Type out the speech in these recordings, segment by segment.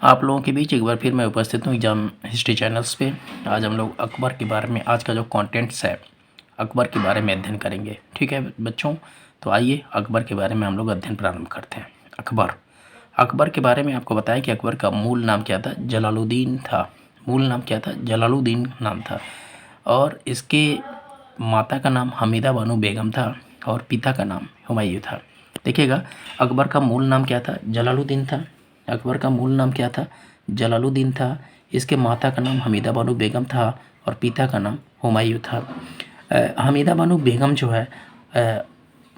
आप लोगों के बीच एक बार फिर मैं उपस्थित हूँ एग्जाम हिस्ट्री चैनल्स पे। आज हम लोग अकबर के बारे में, आज का जो कंटेंट्स है अकबर के बारे में अध्ययन करेंगे। ठीक है बच्चों, तो आइए अकबर के बारे में हम लोग अध्ययन प्रारंभ करते हैं। अकबर के बारे में आपको बताया कि अकबर का मूल नाम क्या था, जलालुद्दीन था। मूल नाम क्या था, जलालुद्दीन नाम था। और इसके माता का नाम हमीदा बानो बेगम था और पिता का नाम हुमायूं था। देखिएगा, अकबर का मूल नाम क्या था, जलालुद्दीन था। अकबर का मूल नाम क्या था, जलालुद्दीन था। इसके माता का नाम हमीदा बानो बेगम था और पिता का नाम हुमायूं था। हमीदा बानो बेगम जो है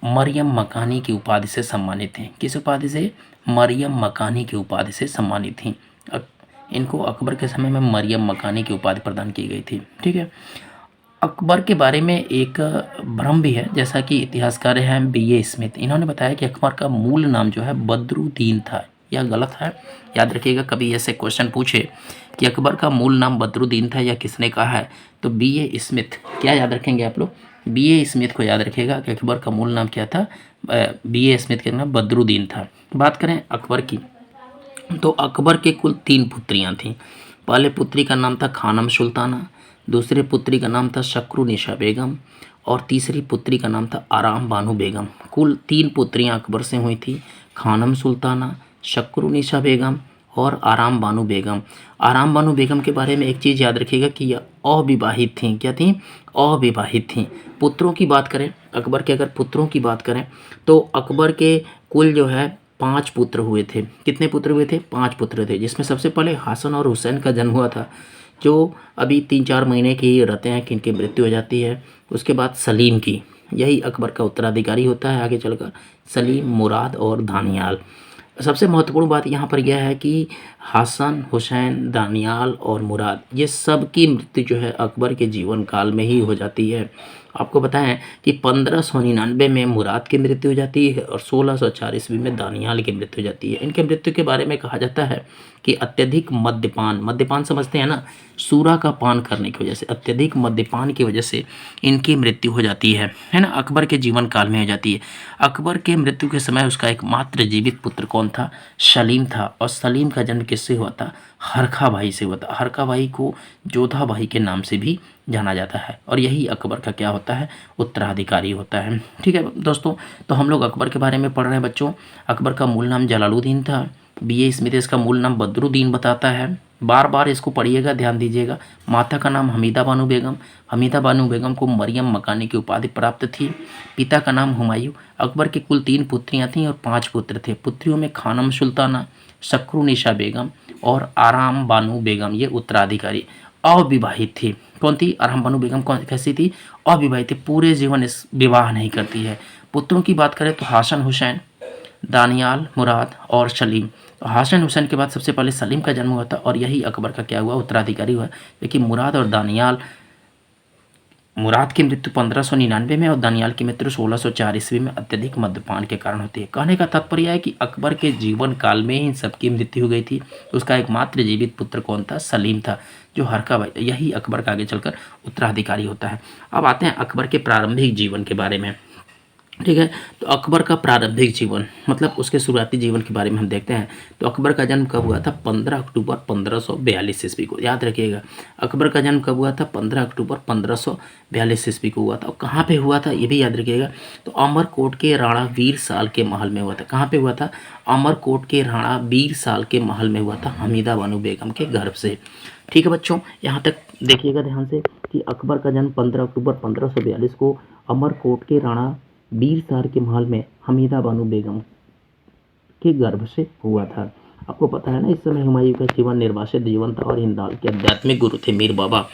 मरियम मकानी की उपाधि से सम्मानित थीं। किस उपाधि से, मरियम मकानी की उपाधि से सम्मानित थीं। इनको अकबर के समय में मरियम मकानी की उपाधि प्रदान की गई थी। ठीक है, अकबर के बारे में एक भ्रम भी है, जैसा कि इतिहासकार हैं B.A. स्मिथ। इन्होंने बताया कि अकबर का मूल नाम जो है बदरुद्दीन था। यह गलत है, याद रखिएगा। कभी ऐसे क्वेश्चन पूछे कि अकबर का मूल नाम बदरुद्दीन था या किसने कहा है, तो B.A. स्मिथ क्या याद रखेंगे आप लोग, B.A. स्मिथ को याद रखिएगा कि अकबर का मूल नाम क्या था। B.A. स्मिथ का नाम बदरुद्दीन था। बात करें अकबर की, तो अकबर के कुल 3 पुत्रियां थीं। पहले पुत्री का नाम था खानम सुल्ताना, दूसरे पुत्री का नाम था शक्रुनिशा बेगम और तीसरी पुत्री का नाम था आराम बानो बेगम। कुल 3 पुत्रियां अकबर से हुई थी, खानम सुल्ताना, शक्रुनिशा बेगम और आराम बानो बेगम। आराम बानो बेगम के बारे में एक चीज़ याद रखिएगा कि यह अविवाहित थीं। क्या थीं, अविवाहित थीं। पुत्रों की बात करें, अकबर के अगर पुत्रों की बात करें तो अकबर के कुल जो है 5 पुत्र हुए थे। कितने पुत्र हुए थे, 5 पुत्र थे, जिसमें सबसे पहले हसन और हुसैन का जन्म हुआ था, जो अभी 3-4 महीने के ही रहते हैं कि इनकी मृत्यु हो जाती है। उसके बाद सलीम की, यही अकबर का उत्तराधिकारी होता है आगे चलकर, सलीम, मुराद और दानियाल। सबसे महत्वपूर्ण बात यहाँ पर यह है कि हसन, हुसैन, दानियाल और मुराद, ये सब की मृत्यु जो है अकबर के जीवन काल में ही हो जाती है। आपको बताएं कि 1599 में मुराद की मृत्यु हो जाती है और 1604 ईस्वी में दानियाल की मृत्यु हो जाती है। इनके मृत्यु के बारे में कहा जाता है कि अत्यधिक मद्यपान, मद्यपान समझते हैं ना, सूरा का पान करने की वजह से, अत्यधिक मद्यपान की वजह से इनकी मृत्यु हो जाती है ना, अकबर के जीवन काल में हो जाती है। अकबर के मृत्यु के समय उसका एकमात्र जीवित पुत्र कौन था, सलीम था। और सलीम का जन्म किससे हुआ था, हरखा भाई से हुआ था। हरखा भाई को जोधा भाई के नाम से भी जाना जाता है और यही अकबर का क्या होता है, उत्तराधिकारी होता है। ठीक है दोस्तों, तो हम लोग अकबर के बारे में पढ़ रहे हैं बच्चों। अकबर का मूल नाम जलालुद्दीन था। B.A. स्मिथ इसका मूल नाम बदरुद्दीन बताता है। बार बार इसको पढ़िएगा, ध्यान दीजिएगा। माता का नाम हमीदा बानो बेगम। हमीदा बानो बेगम को मरियम मकानी की उपाधि प्राप्त थी। पिता का नाम हुमायूं। अकबर के कुल 3 पुत्रियां थीं और 5 पुत्र थे। पुत्रियों में खानम सुल्ताना, शक्रुनिशा बेगम और आराम बानो बेगम, ये उत्तराधिकारी। अविवाहित थी। कौन थी, आराम बानो बेगम कौन कैसी थी, अविवाहित थी, पूरे जीवन इस विवाह नहीं करती है। पुत्रों की बात करें तो हसन, हुसैन, दानियाल, मुराद और सलीम। तो हसन हुसैन के बाद सबसे पहले सलीम का जन्म हुआ था और यही अकबर का क्या हुआ, उत्तराधिकारी हुआ। लेकिन मुराद और दानियाल, मुराद की मृत्यु 1599 में और दानियाल की मृत्यु 1604 ईस्वी में अत्यधिक मद्यपान के कारण होती है। कहने का तात्पर्य है कि अकबर के जीवन काल में ही सबकी मृत्यु हो गई थी। उसका एकमात्र जीवित पुत्र कौन था, सलीम था, जो हरका भाई, यही अकबर का आगे चलकर उत्तराधिकारी होता है। अब आते हैं अकबर के प्रारंभिक जीवन के बारे में। ठीक है, तो अकबर का प्रारंभिक जीवन मतलब उसके शुरुआती जीवन के बारे में हम देखते हैं। तो अकबर का जन्म कब हुआ था, 15 अक्टूबर 1542 ईस्वी को। याद रखिएगा, अकबर का जन्म कब हुआ था, 15 अक्टूबर 1542 ईस्वी को हुआ था। और कहाँ पे हुआ था ये भी याद रखिएगा, तो अमरकोट के राणा वीर साल के महल में हुआ था। कहाँ पे हुआ था, अमरकोट के राणा वीर साल के महल में हुआ था, हमीदा बानो बेगम के गर्भ से। ठीक है बच्चों, यहाँ तक देखिएगा ध्यान से कि अकबर का जन्म 15 अक्टूबर 1542 को अमरकोट के राणा वीर सार के महल में हमीदा बानो बेगम के गर्भ से हुआ था। आपको पता है ना, इस समय हुमायूं का जीवन निर्वासित जीवन था और हिंदाल के आध्यात्मिक गुरु थे मीर बाबा,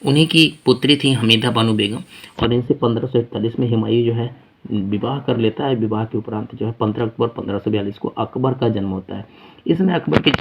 उन्हीं की पुत्री थी हमीदा बानो बेगम। और इनसे 1541 में हुमायूं जो है विवाह कर लेता है। विवाह के उपरांत जो है 15 अक्टूबर 1542 को अकबर का जन्म होता है। इसमें अकबर के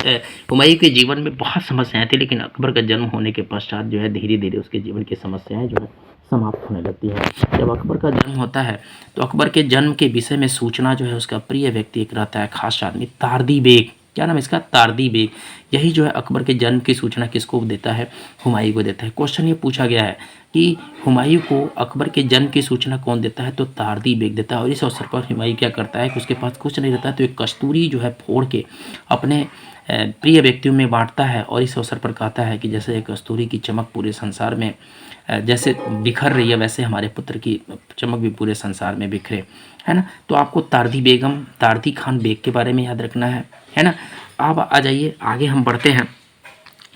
हुमायूं के जीवन में बहुत समस्याएं थी, लेकिन अकबर का जन्म होने के पश्चात जो है धीरे धीरे उसके जीवन की समस्याएं जो है समाप्त होने लगती है। जब अकबर का जन्म होता है तो अकबर के जन्म के विषय में सूचना जो है उसका प्रिय व्यक्ति एक रहता है, खास आदमी, तारदी बेग। क्या नाम इसका, तारदी बेग। यही जो है अकबर के जन्म की सूचना किसको देता है, हुमायूं को देता है। क्वेश्चन ये पूछा गया है कि हुमायूं को अकबर के जन्म की सूचना कौन देता है, तो तारदी बेग देता है। और इस अवसर पर हुमायूं क्या करता है कि उसके पास कुछ नहीं रहता है तो एक कस्तूरी जो है फोड़ के अपने प्रिय व्यक्तियों में बांटता है और इस अवसर पर कहता है कि जैसे एक कस्तूरी की चमक पूरे संसार में जैसे बिखर रही है, वैसे हमारे पुत्र की चमक भी पूरे संसार में बिखरे, है ना। तो आपको तारदी खान बेग के बारे में याद रखना है ना। आप आ जाइए, आगे हम बढ़ते हैं।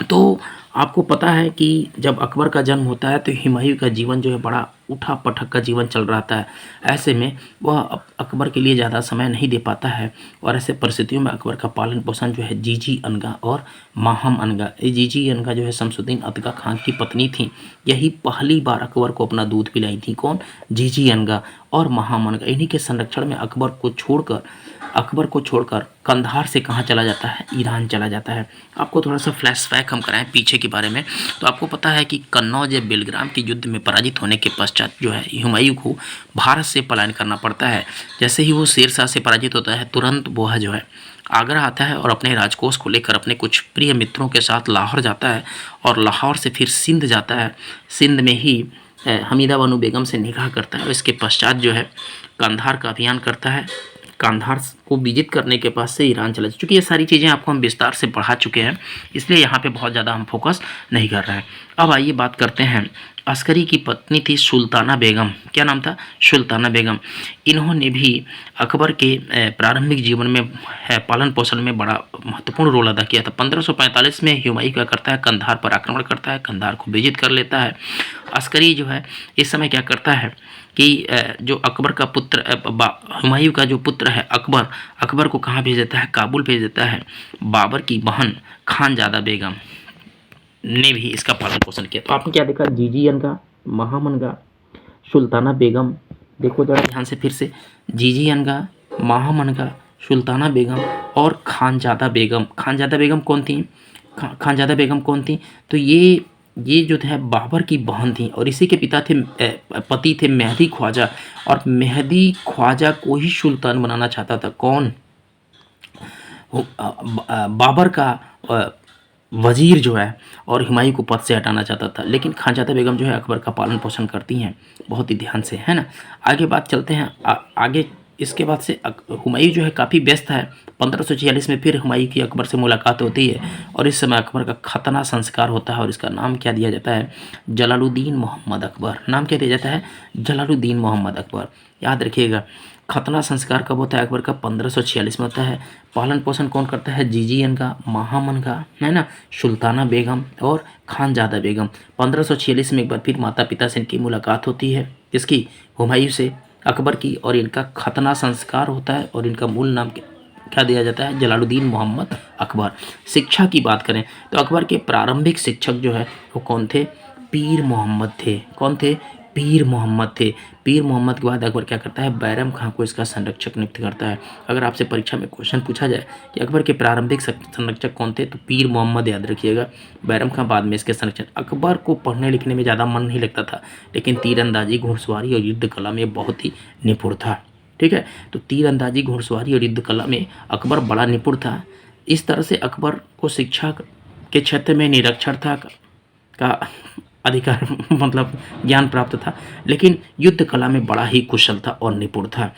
तो आपको पता है कि जब अकबर का जन्म होता है तो हुमायूं का जीवन जो है बड़ा उठा पटक का जीवन चल रहा था। ऐसे में वह अकबर के लिए ज़्यादा समय नहीं दे पाता है और ऐसे परिस्थितियों में अकबर का पालन पोषण जो है जीजी अनगा और माहम अनगा, ये जीजी अनगा जो है शमसुद्दीन अतगा खान की पत्नी थी। यही पहली बार अकबर को अपना दूध पिलाई थी। कौन? जीजी अनगा और माहम अनगा। इन्हीं के संरक्षण में अकबर को छोड़कर कंधार से कहाँ चला जाता है? ईरान चला जाता है। आपको थोड़ा सा फ्लैशबैक हम कराएं पीछे के बारे में, तो आपको पता है कि कन्नौज या बेलग्राम के युद्ध में पराजित होने के पश्चात जो है हुमायूं को भारत से पलायन करना पड़ता है। जैसे ही वो शेरशाह से पराजित होता है, तुरंत वह जो है आगरा आता है और अपने राजकोष को लेकर अपने कुछ प्रिय मित्रों के साथ लाहौर जाता है और लाहौर से फिर सिंध जाता है। सिंध में ही हमीदा बानो बेगम से निकाह करता है और इसके पश्चात जो है कंधार का अभियान करता है। कांधार को विजित करने के पास से ईरान चला, चूँकि ये सारी चीज़ें आपको हम विस्तार से पढ़ा चुके हैं, इसलिए यहाँ पे बहुत ज़्यादा हम फोकस नहीं कर रहे हैं। अब आइए बात करते हैं। अस्करी की पत्नी थी सुल्ताना बेगम। क्या नाम था? सुल्ताना बेगम। इन्होंने भी अकबर के प्रारंभिक जीवन में पालन पोषण में बड़ा महत्वपूर्ण रोल अदा किया था। 1545 में हुमायूं क्या करता है? कंधार पर आक्रमण करता है, कंधार को विजित कर लेता है। अस्करी जो है इस समय क्या करता है कि जो अकबर का पुत्र हुमायूं का जो पुत्र है अकबर को कहाँ भेज देता है? काबुल भेज देता है। बाबर की बहन खानजादा बेगम ने भी इसका पालन पोषण किया। तो आपने क्या देखा? जीजी अनगा, महामनगा, सुल्ताना बेगम। देखो जरा ध्यान से फिर से, जीजी अनगा, महामनगा, सुल्ताना बेगम और खानजादा बेगम। खानजादा बेगम कौन थी? खानजादा बेगम कौन थी? तो ये जो है बाबर की बहन थी और इसी के पति थे मेहदी ख्वाजा, और मेहदी ख्वाजा को ही सुल्तान बनाना चाहता था। कौन? बाबर का वजीर जो है, और हुमायूं को पद से हटाना चाहता था। लेकिन खानजादा बेगम जो है अकबर का पालन पोषण करती हैं बहुत ही ध्यान से, है ना। आगे बात चलते हैं। आगे इसके बाद से हुमायूं जो है काफ़ी व्यस्त है। 1546 में फिर हुमायूं की अकबर से मुलाकात होती है और इस समय अकबर का खतना संस्कार होता है और इसका नाम क्या दिया जाता है? जलालुद्दीन मोहम्मद अकबर। नाम क्या दिया जाता है? जलालुद्दीन मोहम्मद अकबर। याद रखिएगा, खतना संस्कार कब होता है? अकबर का 1546 में होता है। पालन पोषण कौन करता है? जीजीएन का, महामन का, है ना, सुल्ताना बेगम और खानजादा बेगम। 1546 में एक बार फिर माता पिता से इनकी मुलाकात होती है, इसकी हुमायूं से अकबर की, और इनका खतना संस्कार होता है और इनका मूल नाम क्या दिया जाता है? जलालुद्दीन मोहम्मद अकबर। शिक्षा की बात करें तो अकबर के प्रारंभिक शिक्षक जो है वो कौन थे? पीर मोहम्मद थे। कौन थे? पीर मोहम्मद थे। पीर मोहम्मद के बाद अकबर क्या करता है? बैरम खां को इसका संरक्षक नियुक्त करता है। अगर आपसे परीक्षा में क्वेश्चन पूछा जाए कि अकबर के प्रारंभिक संरक्षक कौन थे, तो पीर मोहम्मद याद रखिएगा। बैरम खां बाद में इसके संरक्षक। अकबर को पढ़ने लिखने में ज़्यादा मन नहीं लगता था, लेकिन तीरंदाजी, घुड़सवारी और युद्ध कला में बहुत ही निपुण था। ठीक है, तो तीरंदाजी, घुड़सवारी और युद्ध कला में अकबर बड़ा निपुण था। इस तरह से अकबर को शिक्षा के क्षेत्र में निरक्षरता का अधिकार मतलब ज्ञान प्राप्त था, लेकिन युद्ध कला में बड़ा ही कुशल था और निपुण था।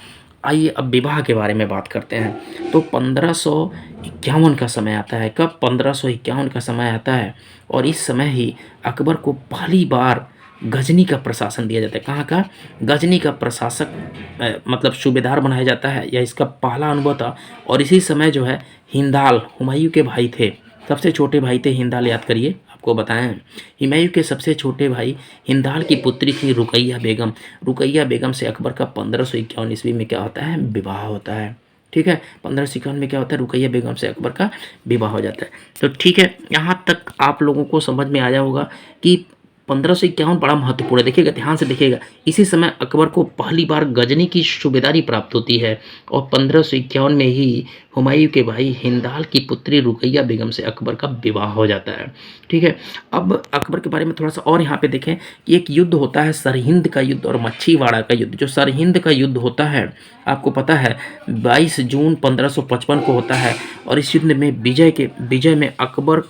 आइए अब विवाह के बारे में बात करते हैं। तो 1551 का समय आता है। कब? 1551 का समय आता है और इस समय ही अकबर को पहली बार गजनी का प्रशासन दिया जाता है। कहाँ का? गजनी का प्रशासक मतलब सूबेदार बनाया जाता है, या इसका पहला अनुभव था। और इसी समय जो है हिंदाल, हुमायूं के भाई थे, सबसे छोटे भाई थे हिंदाल, याद करिए, आपको बताएं। हुमायूं के सबसे छोटे भाई हिंदाल की पुत्री थी रुकैया बेगम। रुकैया बेगम से अकबर का 1551 ईस्वी में क्या होता है? विवाह होता है। ठीक है, 1551 में क्या होता है? रुकैया बेगम से अकबर का विवाह हो जाता है। तो ठीक है, यहाँ तक आप लोगों को समझ में आया होगा कि 1551 बड़ा महत्वपूर्ण है। देखिएगा, ध्यान से देखिएगा, इसी समय अकबर को पहली बार गजनी की सूबेदारी प्राप्त होती है और 1551 में ही हुमायूं के भाई हिंदाल की पुत्री रुकैया बेगम से अकबर का विवाह हो जाता है। ठीक है, अब अकबर के बारे में थोड़ा सा और यहाँ पे देखें कि एक युद्ध होता है सरहिंद का युद्ध और मच्छीवाड़ा का युद्ध। जो सरहिंद का युद्ध होता है आपको पता है 22 जून 1555 को होता है और इस युद्ध में विजय में अकबर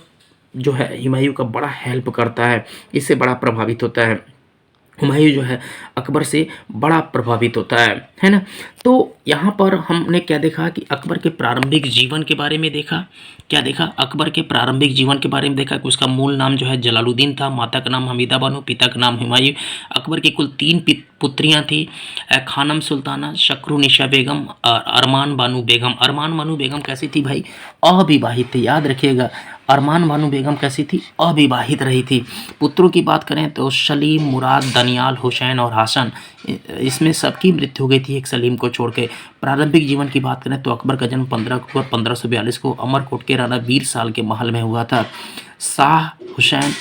जो है हुमायूं का बड़ा हेल्प करता है, इससे बड़ा प्रभावित होता है। हुमायूँ जो है अकबर से बड़ा प्रभावित होता है ना? तो यहाँ पर हमने क्या देखा कि अकबर के प्रारंभिक जीवन के बारे में देखा। क्या देखा? अकबर के प्रारंभिक जीवन के बारे में देखा कि उसका मूल नाम जो है जलालुद्दीन था, माता का नाम हमीदा बानो, पिता का नाम हुमायूँ। अकबर की कुल 3 पुत्रियाँ थी, खानम सुल्ताना, शक्रुनिशा बेगम और अरमान बानो बेगम। अरमान बानो बेगम कैसी थी भाई? अविवाहित थी, याद रखिएगा। अरमान बानो बेगम कैसी थी? अविवाहित रही थी। पुत्रों की बात करें तो सलीम, मुराद, दनियाल, हुसैन और हसन, इसमें सबकी मृत्यु हो गई थी एक सलीम को छोड़ के। प्रारंभिक जीवन की बात करें तो अकबर का जन्म 15 अक्टूबर 1542 को अमरकोट के राणा वीर साल के महल में हुआ था। शाह हुसैन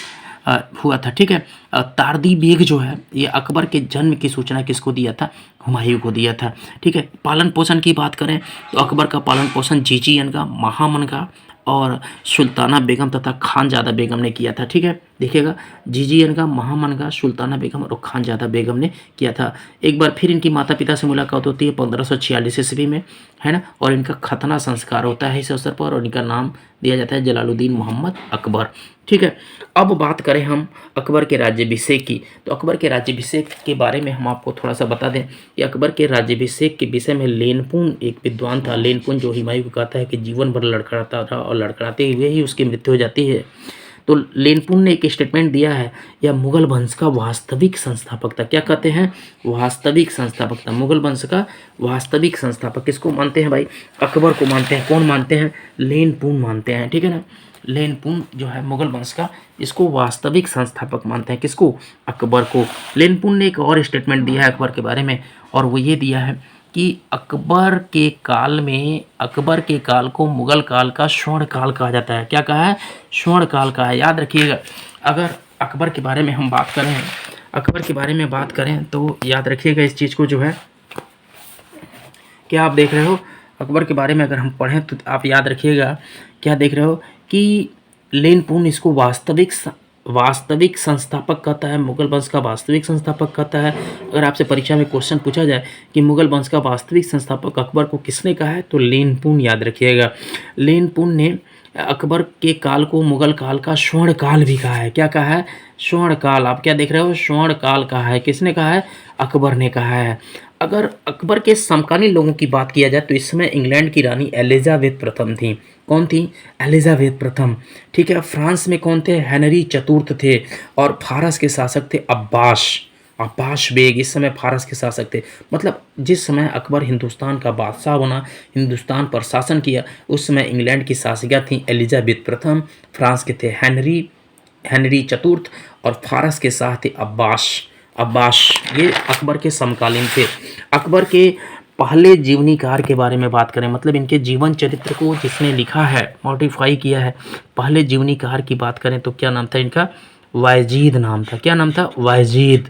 हुआ था, ठीक है। तारदी बेग जो है ये अकबर के जन्म की सूचना किसको दिया था? हुमायूं को दिया था, ठीक है। पालन पोषण की बात करें तो अकबर का पालन पोषण जीजी अनगा, महामन का और सुल्ताना बेगम तथा खानजादा बेगम ने किया था, ठीक है। देखिएगा, जीजी अनगा, महामन का, सुल्ताना बेगम और खानजादा बेगम ने किया था। एक बार फिर इनकी माता पिता से मुलाकात होती है 1546 ईस्वी में, है ना, और इनका खतना संस्कार होता है इस अवसर पर और इनका नाम दिया जाता है जलालुद्दीन मोहम्मद अकबर, ठीक है। अब बात करें हम अकबर के राज्याभिषेक की, तो अकबर के राज्याभिषेक के बारे में हम आपको थोड़ा सा बता दें कि अकबर के राज्याभिषेक के विषय में लेनपुन एक विद्वान था। लेनपुन जो हुमायूं को कहता है कि जीवन भर लड़खड़ाता रहा और लड़खड़ाते हुए ही उसकी मृत्यु हो जाती है। तो लेनपुन ने एक स्टेटमेंट दिया है, यह मुगल वंश का वास्तविक संस्थापक था। क्या कहते हैं? वास्तविक संस्थापक था। मुगल वंश का वास्तविक संस्थापक किसको मानते हैं भाई? अकबर को मानते हैं। कौन मानते हैं? लेनपुन मानते हैं, ठीक है ना। लेनपुन जो है मुगल वंश का, इसको वास्तविक संस्थापक मानते हैं। किसको? अकबर को। लेनपुन ने एक और स्टेटमेंट दिया है अकबर के बारे में, और वो ये दिया है कि अकबर के काल में, अकबर के काल को मुगल काल का स्वर्ण काल कहा जाता है। क्या कहा है? स्वर्ण काल कहा है, याद रखिएगा। अगर अकबर के बारे में हम बात करें, अकबर के बारे में बात करें तो याद रखिएगा इस चीज़ को जो है, क्या आप देख रहे हो? अकबर के बारे में अगर हम पढ़ें तो आप याद रखिएगा, क्या देख रहे हो कि लेनपुन इसको वास्तविक संस्थापक कहता है, मुगल वंश का वास्तविक संस्थापक कहता है। अगर आपसे परीक्षा में क्वेश्चन पूछा जाए कि मुगल वंश का वास्तविक संस्थापक अकबर को किसने कहा है, तो लेनपुन याद रखिएगा। लेनपुन ने अकबर के काल को मुगल काल का स्वर्ण काल भी कहा है। क्या कहा है? स्वर्ण काल। आप क्या देख रहे हो? स्वर्ण काल कहा है। किसने कहा है? अकबर ने कहा है। अगर अकबर के समकालीन लोगों की बात किया जाए तो इस समय इंग्लैंड की रानी एलिजाबेथ प्रथम थी। कौन थी? एलिजाबेथ प्रथम, ठीक है। फ्रांस में कौन थे? हेनरी चतुर्थ थे। और फारस के शासक थे अब्बास बेग, इस समय फारस के शासक थे। मतलब जिस समय अकबर हिंदुस्तान का बादशाह बना, हिंदुस्तान पर शासन किया, उस समय इंग्लैंड की शासिका थी एलिजाबेथ प्रथम, फ्रांस के थे हेनरी चतुर्थ और फारस के शाह थे अब्बास। ये अकबर के समकालीन थे। अकबर के पहले जीवनीकार के बारे में बात करें, मतलब इनके जीवन चरित्र को जिसने लिखा है, मॉडिफाई किया है, पहले जीवनीकार की बात करें तो क्या नाम था इनका? वायजीद नाम था। क्या नाम था? वायजीद।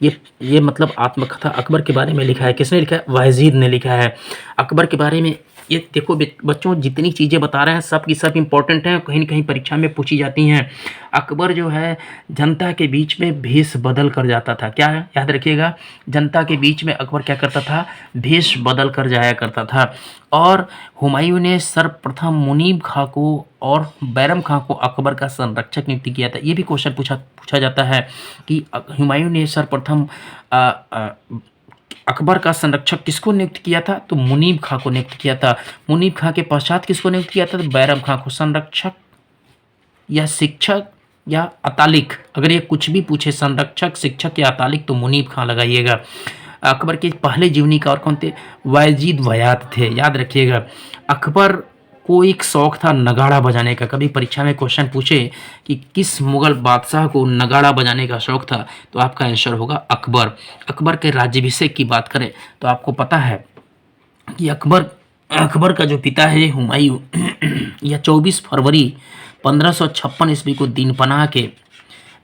ये मतलब आत्मकथा अकबर के बारे में लिखा है। किसने लिखा है? वायजीद ने लिखा है। अकबर के बारे में ये देखो बच्चों, जितनी चीज़ें बता रहे हैं सब की सब इम्पोर्टेंट हैं, कहीं न कहीं परीक्षा में पूछी जाती हैं। अकबर जो है जनता के बीच में भेष बदल कर जाता था। क्या है? याद रखिएगा, जनता के बीच में अकबर क्या करता था? भेष बदल कर जाया करता था। और हुमायूं ने सर्वप्रथम मुनीब खां को और बैरम खां को अकबर का संरक्षक नियुक्त किया था। ये भी क्वेश्चन पूछा जाता है कि हुमायूं ने सर्वप्रथम अकबर का संरक्षक किसको नियुक्त किया था? तो मुनीब खां को नियुक्त किया था। मुनीब खां के पश्चात किसको नियुक्त किया था? तो बैरम खां को। संरक्षक या शिक्षक या अतालिक, अगर ये कुछ भी पूछे, संरक्षक, शिक्षक या अतालिक, तो मुनीब खां लगाइएगा। अकबर के पहले जीवनीकार कौन थे? वायजीद वयात थे, याद रखिएगा। अकबर को एक शौक था नगाड़ा बजाने का। कभी परीक्षा में क्वेश्चन पूछे कि किस मुगल बादशाह को नगाड़ा बजाने का शौक था, तो आपका आंसर होगा अकबर। अकबर के राज्याभिषेक की बात करें तो आपको पता है कि अकबर का जो पिता है हुमायूं, यह 24 फरवरी 1556 ईस्वी को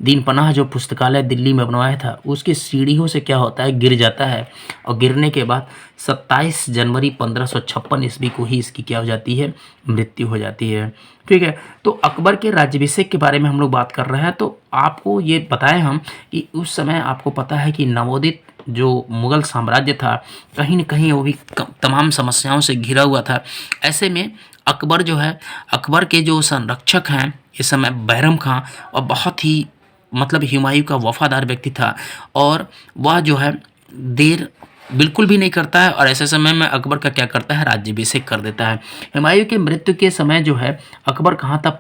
दीनपनाह जो पुस्तकालय दिल्ली में बनवाया था, उसकी सीढ़ियों से क्या होता है? गिर जाता है। और गिरने के बाद 27 जनवरी 1556 ईस्वी को ही इसकी क्या हो जाती है? मृत्यु हो जाती है, ठीक है। तो अकबर के राज्याभिषेक के बारे में हम लोग बात कर रहे हैं, तो आपको ये बताएं हम कि उस समय आपको पता है कि नवोदित जो मुगल साम्राज्य था, कहीं न कहीं वो भी तमाम समस्याओं से घिरा हुआ था। ऐसे में अकबर जो है, अकबर के जो संरक्षक हैं इस समय बैरम खां, और बहुत ही मतलब हुमायूं का वफादार व्यक्ति था और वह जो है देर बिल्कुल भी नहीं करता है और ऐसे समय में अकबर का क्या करता है, राज्याभिषेक कर देता है। हुमायूं के मृत्यु के समय जो है अकबर कहाँ था,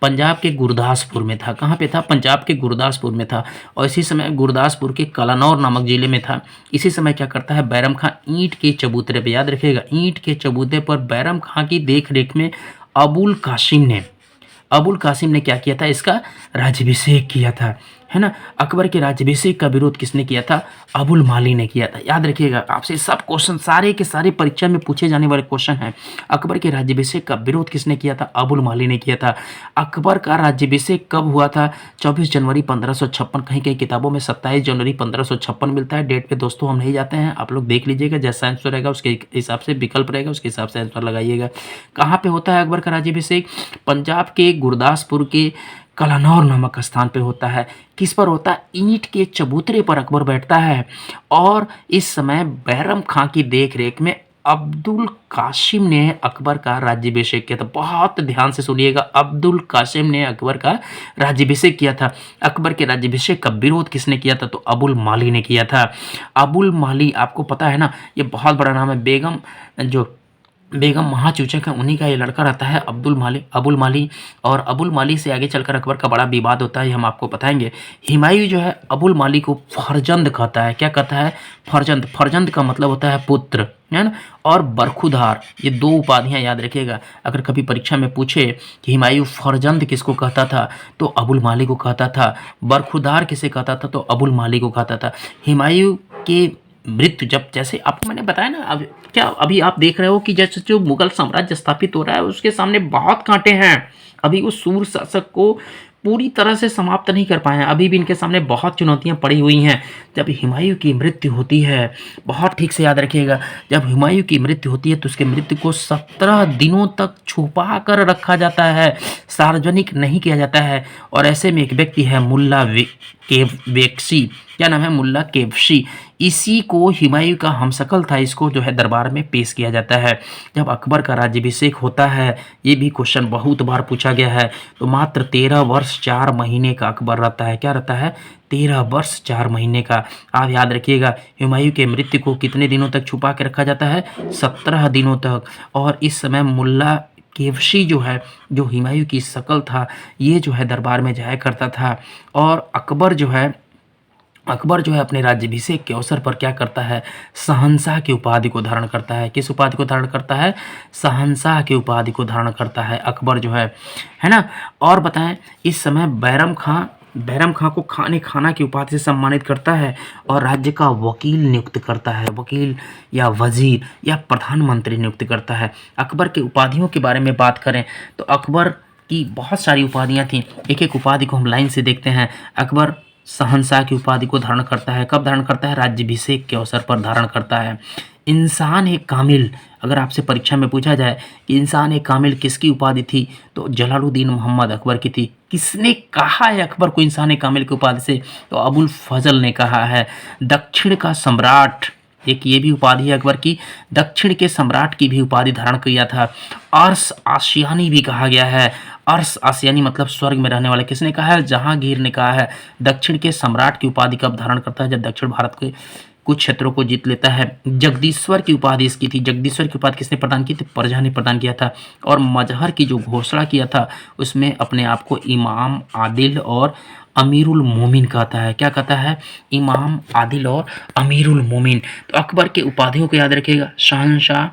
पंजाब के गुरदासपुर में था। कहाँ पे था, पंजाब के गुरदासपुर में था और इसी समय गुरदासपुर के कलानौर नामक जिले में था। इसी समय क्या करता है, बैरम खां ईंट के चबूतरे पे, याद रखिएगा, ईंट के चबूतरे पर बैरम खां की देख रेख में अबुल कासिम ने क्या किया था, इसका राज्याभिषेक किया था, है ना। अकबर के राज्याभिषेक का विरोध किसने किया था, अबुल माली ने किया था। याद रखिएगा, आपसे सब क्वेश्चन सारे के सारे परीक्षा में पूछे जाने वाले क्वेश्चन हैं। अकबर के राज्याभिषेक का विरोध किसने किया था, अबुल माली ने किया था। अकबर का राज्याभिषेक कब हुआ था, 24 जनवरी 1556। कहीं कहीं किताबों में 27 जनवरी 1556 मिलता है। डेट पे दोस्तों हम नहीं जाते हैं, आप लोग देख लीजिएगा, जैसा आंसर रहेगा उसके हिसाब से विकल्प रहेगा, उसके हिसाब से आंसर लगाइएगा। कहाँ पे होता है अकबर का राज्याभिषेक, पंजाब के गुरदासपुर के कलानौर नामक स्थान पे होता है। किस पर होता है, ईंट के चबूतरे पर अकबर बैठता है और इस समय बैरम खां की देखरेख में अब्दुल कासिम ने अकबर का राज्याभिषेक किया था। बहुत ध्यान से सुनिएगा, अब्दुल कासिम ने अकबर का राज्याभिषेक किया था। अकबर के राज्याभिषेक का विरोध किसने किया था, तो अबुल माली ने किया था। अबुल माली आपको पता है ना, ये बहुत बड़ा नाम है। बेगम महाचूचक है, उन्हीं का ये लड़का रहता है अबुल माली। और अबुल माली से आगे चलकर अकबर का बड़ा विवाद होता है, हम आपको बताएंगे। हुमायूं जो है अबुल माली को फरजंद कहता है। क्या कहता है, फरजंद का मतलब होता है पुत्र, है ना। और बरखुदार, ये दो उपाधियां याद रखिएगा। अगर कभी परीक्षा में पूछे कि हुमायूं फरजंद किसको कहता था, तो अबुल माली को कहता था। बरखुदार किसे कहता था, तो अबुल माली को कहता था। हुमायूं के मृत्यु जब, जैसे आपको मैंने बताया ना, अब क्या अभी आप देख रहे हो कि जैसे जो मुगल साम्राज्य स्थापित हो रहा है उसके सामने बहुत कांटे हैं। अभी उस सूर शासक को पूरी तरह से समाप्त नहीं कर पाए हैं, अभी भी इनके सामने बहुत चुनौतियां पड़ी हुई हैं। जब हुमायूं की मृत्यु होती है, बहुत ठीक से याद रखिएगा, जब हुमायूं की मृत्यु होती है तो उसके मृत्यु को 17 दिनों तक छुपा कर रखा जाता है, सार्वजनिक नहीं किया जाता है। और ऐसे में एक व्यक्ति है मुल्ला केवशी, क्या नाम है, मुल्ला केवशी। इसी को हुमायूं का हमशक्ल था, इसको जो है दरबार में पेश किया जाता है। जब अकबर का राज्याभिषेक होता है, ये भी क्वेश्चन बहुत बार पूछा गया है, तो मात्र 13 वर्ष 4 महीने का अकबर रहता है। क्या रहता है, 13 वर्ष 4 महीने का। आप याद रखिएगा, हुमायूं के मृत्यु को कितने दिनों तक छुपा के रखा जाता है, 17 दिनों तक। और इस समय मुल्ला केवशी जो है, जो हुमायूं की शक्ल था, ये जो है दरबार में जाया करता था। और अकबर जो है अपने राज्याभिषेक के अवसर पर क्या करता है, शहंशाह की उपाधि को धारण करता है। किस उपाधि को धारण करता है, शहंशाह की उपाधि को धारण करता है अकबर जो है ना। और बताएं, इस समय बैरम खां को खाना की उपाधि से सम्मानित करता है और राज्य का वकील नियुक्त करता है, वकील या वजीर या प्रधानमंत्री नियुक्त करता है। अकबर के उपाधियों के बारे में बात करें तो अकबर की बहुत सारी उपाधियां थीं। एक एक उपाधि को हम लाइन से देखते हैं। अकबर शहंशाह की उपाधि को धारण करता है। कब धारण करता है, राज्याभिषेक के अवसर पर धारण करता है। इंसान एक कामिल, अगर आपसे परीक्षा में पूछा जाए कि इंसान एक कामिल किसकी उपाधि थी, तो जलालुद्दीन मोहम्मद अकबर की थी। किसने कहा है अकबर को इंसान एक कामिल की उपाधि से, तो अबुल फजल ने कहा है। दक्षिण का सम्राट, एक ये भी उपाधि है अकबर की, दक्षिण के सम्राट की भी उपाधि धारण किया था। अर्श आशियानी भी कहा गया है। अर्श आशियानी मतलब स्वर्ग में रहने वाले, किसने कहा है, जहांगीर ने कहा है। दक्षिण के सम्राट की उपाधि कब धारण करता है, जब दक्षिण भारत के कुछ क्षेत्रों को जीत लेता है। जगदीश्वर की उपाधि इसकी थी। जगदीश्वर की उपाधि किसने प्रदान की थी, प्रजा ने प्रदान किया था। और मजहर की जो घोषणा किया था उसमें अपने आप को इमाम आदिल और अमीरुल मोमिन कहता है। क्या कहता है, इमाम आदिल और अमीरुल मोमिन। तो अकबर के उपाधियों को याद रखिएगा, शहंशाह,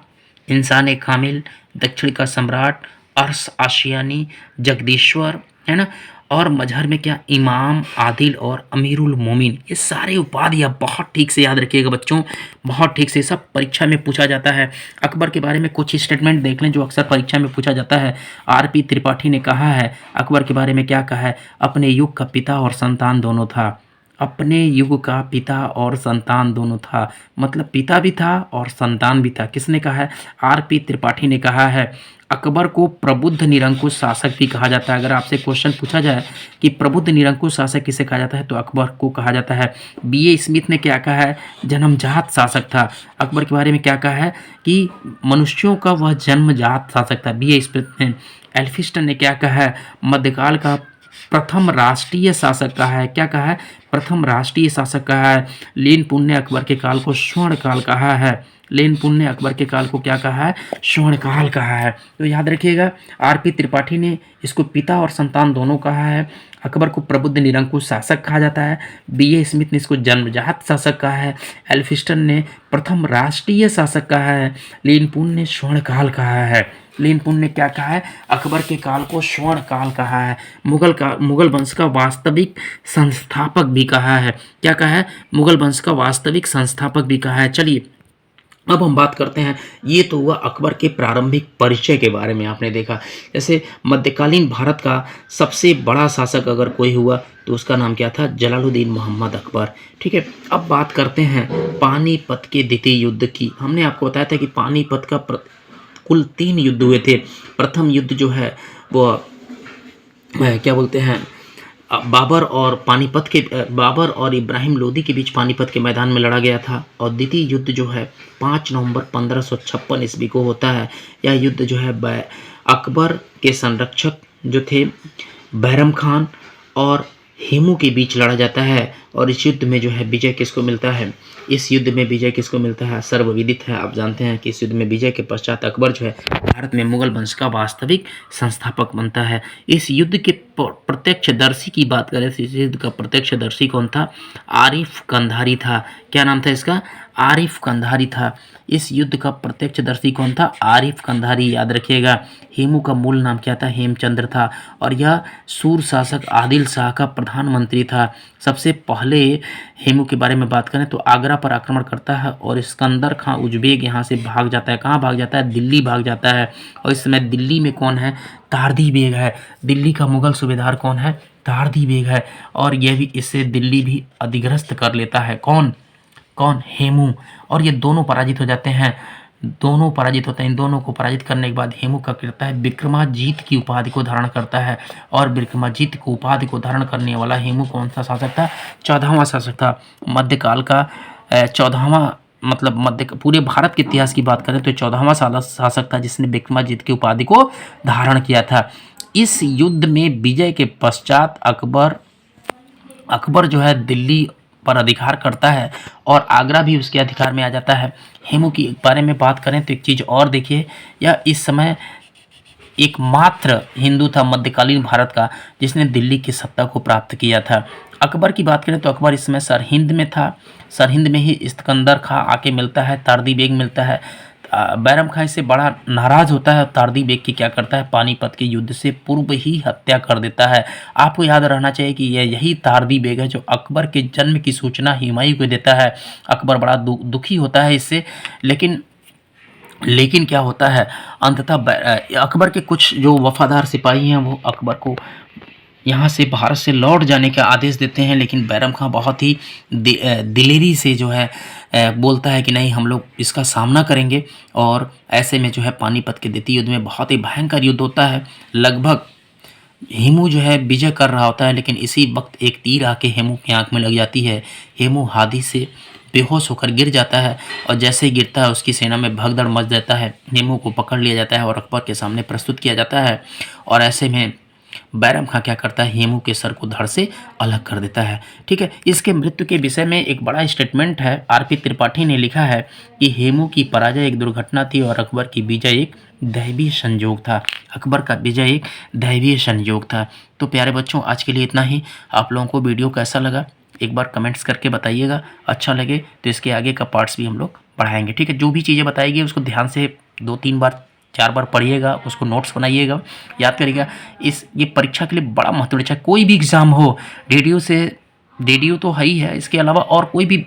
इंसान कामिल, दक्षिण का सम्राट, अर्श आशियानी, जगदीश्वर, है ना। और मजहर में क्या, इमाम आदिल और अमीरुल मोमिन। ये सारे उपाधियाँ बहुत ठीक से याद रखिएगा बच्चों, बहुत ठीक से, सब परीक्षा में पूछा जाता है। अकबर के बारे में कुछ स्टेटमेंट देख लें जो अक्सर परीक्षा में पूछा जाता है। आर.पी. त्रिपाठी ने कहा है अकबर के बारे में, क्या कहा है, अपने युग का पिता और संतान दोनों था। अपने युग का पिता और संतान दोनों था, मतलब पिता भी था और संतान भी था। किसने कहा है, आर.पी. त्रिपाठी ने कहा है। अकबर को प्रबुद्ध निरंकुश शासक भी कहा जाता है। अगर आपसे क्वेश्चन पूछा जाए कि प्रबुद्ध निरंकुश शासक किसे कहा जाता है, तो अकबर को कहा जाता है। बी.ए. स्मिथ ने क्या कहा है, जन्मजात शासक था। अकबर के बारे में क्या कहा है कि मनुष्यों का वह जन्मजात शासक था, बी.ए. स्मिथ ने। एल्फिंस्टन ने क्या कहा है, मध्यकाल का प्रथम राष्ट्रीय शासक कहा है। क्या कहा है? प्रथम राष्ट्रीय शासक कहा है। लीन पुण्य अकबर के काल को स्वर्ण काल कहा है। लीन पुण्य अकबर के काल को क्या कहा है? स्वर्ण काल कहा है। तो याद रखिएगा। आर.पी. त्रिपाठी ने इसको पिता और संतान दोनों कहा है। अकबर को प्रबुद्ध निरंकुश शासक कहा जाता है। बी.ए. स्मिथ ने इसको जन्मजात शासक कहा है। एल्फिस्टन ने प्रथम राष्ट्रीय शासक कहा है। लीन पुण्य ने स्वर्ण काल कहा है। लीन पुण्य ने क्या कहा है? अकबर के काल को स्वर्ण काल कहा है। मुगल वंश का वास्तविक संस्थापक भी कहा है। क्या कहा है? मुगल वंश का वास्तविक संस्थापक भी कहा है। चलिए अब हम बात करते हैं। ये तो हुआ अकबर के प्रारंभिक परिचय के बारे में। आपने देखा जैसे मध्यकालीन भारत का सबसे बड़ा शासक अगर कोई हुआ तो उसका नाम क्या था? जलालुद्दीन मोहम्मद अकबर। ठीक है, अब बात करते हैं पानीपत के द्वितीय युद्ध की। हमने आपको बताया था कि पानीपत का कुल 3 युद्ध हुए थे। प्रथम युद्ध जो है वो क्या बोलते हैं, बाबर और इब्राहिम लोदी के बीच पानीपत के मैदान में लड़ा गया था। और द्वितीय युद्ध जो है 5 नवंबर 1556 ईस्वी को होता है। यह युद्ध जो है अकबर के संरक्षक जो थे बैरम खान और हेमू के बीच लड़ा जाता है। और इस युद्ध में जो है विजय किसको मिलता है? इस युद्ध में विजय किसको मिलता है? सर्वविदित है। आप जानते हैं कि इस युद्ध में विजय के पश्चात अकबर जो है भारत में मुगल वंश का वास्तविक संस्थापक बनता है। इस युद्ध के प्रत्यक्षदर्शी की बात करें तो इस युद्ध का प्रत्यक्षदर्शी कौन था? आरिफ कंधारी था। क्या नाम था इसका? आरिफ कंधारी था। इस युद्ध का प्रत्यक्षदर्शी कौन था? आरिफ कंधारी। याद रखिएगा। हेमू का मूल नाम क्या था? हेमचंद्र था। और यह सूर शासक आदिल शाह का प्रधानमंत्री था। सबसे पहले हेमू के बारे में बात करें तो आगरा पर आक्रमण करता है और सिकंदर खां उज़्बेक यहाँ से भाग जाता है। कहाँ भाग जाता है? दिल्ली भाग जाता है। और इस समय दिल्ली में कौन है? तारदी बेग है। दिल्ली का मुगल सूबेदार कौन है? तारदी बेग है। और यह भी इससे दिल्ली भी अधिग्रस्त कर लेता है। कौन? हेमू। और ये दोनों पराजित हो जाते हैं। दोनों पराजित होते हैं। इन दोनों को पराजित करने के बाद हेमू क्या करता है? विक्रमाजीत की उपाधि को धारण करता है। और विक्रमाजीत को उपाधि को धारण करने वाला हेमू कौन सा शासक था? 14वां शासक था। मध्यकाल का 14वां मतलब पूरे भारत के इतिहास की बात करें तो 14वां शासक था जिसने विक्रमाजीत की उपाधि को धारण किया था। इस युद्ध में विजय के पश्चात अकबर जो है दिल्ली पर अधिकार करता है और आगरा भी उसके अधिकार में आ जाता है। हेमू की बारे में बात करें तो एक चीज़ और देखिए, यह इस समय एकमात्र हिंदू था मध्यकालीन भारत का जिसने दिल्ली की सत्ता को प्राप्त किया था। अकबर की बात करें तो अकबर इस समय सरहिंद में था। सरहिंद में ही सिकंदर खां आके मिलता है, तारदी बेग मिलता है। बैरम खां इससे बड़ा नाराज होता है। तारदी बेग की क्या करता है? पानीपत के युद्ध से पूर्व ही हत्या कर देता है। आपको याद रहना चाहिए कि यही तारदी बेग है जो अकबर के जन्म की सूचना हुमायूं को देता है। अकबर बड़ा दुखी होता है इससे, लेकिन क्या होता है अंततः अकबर के कुछ जो वफादार सिपाही हैं वो अकबर को यहाँ से भारत से लौट जाने का आदेश देते हैं। लेकिन बैरम खां बहुत ही दिलेरी से जो है बोलता है कि नहीं, हम लोग इसका सामना करेंगे। और ऐसे में जो है पानीपत के द्वितीय युद्ध में बहुत ही भयंकर युद्ध होता है। लगभग हेमू जो है विजय कर रहा होता है, लेकिन इसी वक्त एक तीर आके हेमू की आंख में लग जाती है। हेमू हाथी से बेहोश होकर गिर जाता है और जैसे ही गिरता है उसकी सेना में भगदड़ मच जाता है। हेमू को पकड़ लिया जाता है और अकबर के सामने प्रस्तुत किया जाता है। और ऐसे में बैरम खां क्या करता है? हेमू के सर को धड़ से अलग कर देता है। ठीक है, इसके मृत्यु के विषय में एक बड़ा स्टेटमेंट है। आर.पी. त्रिपाठी ने लिखा है कि हेमू की पराजय एक दुर्घटना थी और अकबर की विजय एक दैवीय संयोग था। अकबर का विजय एक दैवीय संयोग था। तो प्यारे बच्चों, आज के लिए इतना ही। आप लोगों को वीडियो कैसा लगा एक बार कमेंट्स करके बताइएगा। अच्छा लगे तो इसके आगे का पार्ट्स भी हम लोग पढ़ाएंगे। ठीक है, जो भी चीज़ें बताएगी उसको ध्यान से 2-3 बार 4 बार पढ़िएगा, उसको नोट्स बनाइएगा, याद करिएगा। ये परीक्षा के लिए बड़ा महत्वपूर्ण है। चाहे कोई भी एग्ज़ाम हो, DDU तो है ही है, इसके अलावा और कोई भी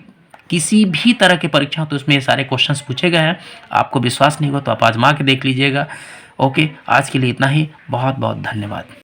किसी भी तरह की परीक्षा तो उसमें ये सारे क्वेश्चंस पूछे गए हैं। आपको विश्वास नहीं हुआ तो आप आजमा के देख लीजिएगा। ओके, आज के लिए इतना ही। बहुत बहुत धन्यवाद।